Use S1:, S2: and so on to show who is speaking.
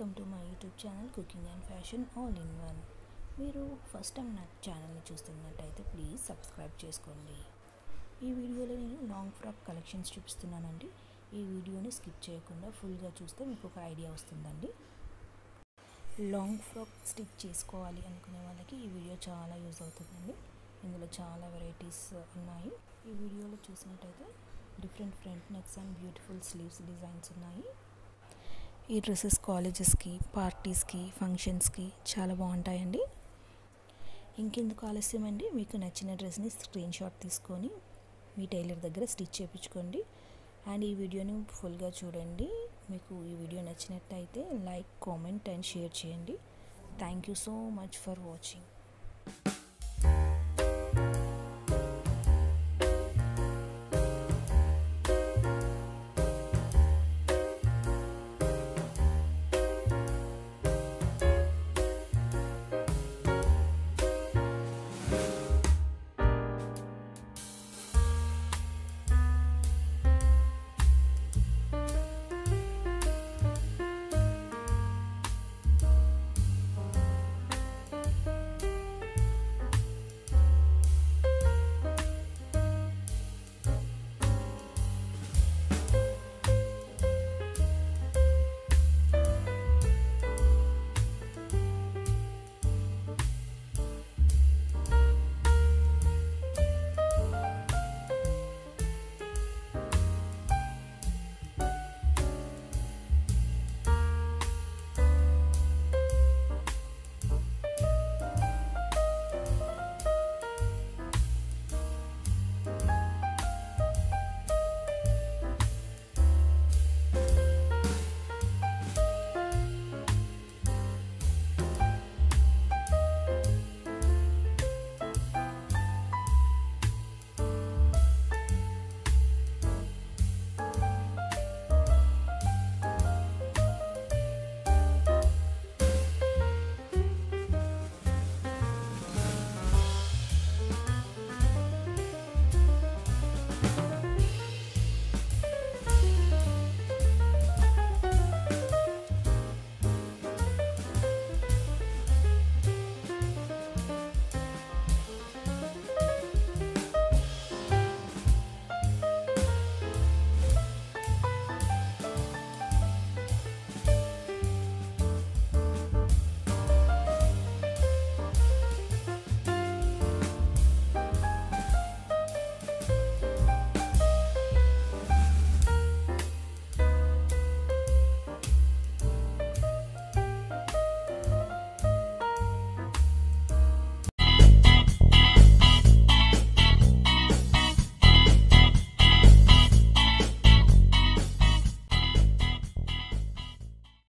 S1: Welcome to my YouTube channel cooking and fashion all in one. మీరు first time నా ఛానల్ని చూస్తున్నట్టయితే please subscribe చేసుకోండి. ఈ వీడియోలో నేను లాంగ్ ఫ్రాక్ కలెక్షన్స్ చూపిస్తున్నానండి. ఈ వీడియోని స్కిప్ చేయకుండా ఫుల్గా చూస్తే మీకు ఒక ఐడియా వస్తుందండి. లాంగ్ ఫ్రాక్ స్టిచ్ చేసుకోవాలి అనుకునే వాళ్ళకి ఈ వీడియో చాలా యూజ్ అవుతుందండి. ఇందులో చాలా వెరైటీస్ ఉన్నాయి. ఈ వీడియోలో చూసినట్టయితే different front next and beautiful sleeves designs ఉన్నాయి. ఈ డ్రెస్సెస్ కాలేజెస్కి, పార్టీస్కి, ఫంక్షన్స్కి చాలా బాగుంటాయండి. ఇంకెందుకు ఆలస్యం అండి, మీకు నచ్చిన డ్రెస్ని స్క్రీన్ షాట్ తీసుకొని మీ టైలర్ దగ్గర స్టిచ్ చేయించుకోండి. అండ్ ఈ వీడియోని ఫుల్గా చూడండి. మీకు ఈ వీడియో నచ్చినట్టయితే లైక్, కామెంట్ అండ్ షేర్ చేయండి. Thank you so much for watching.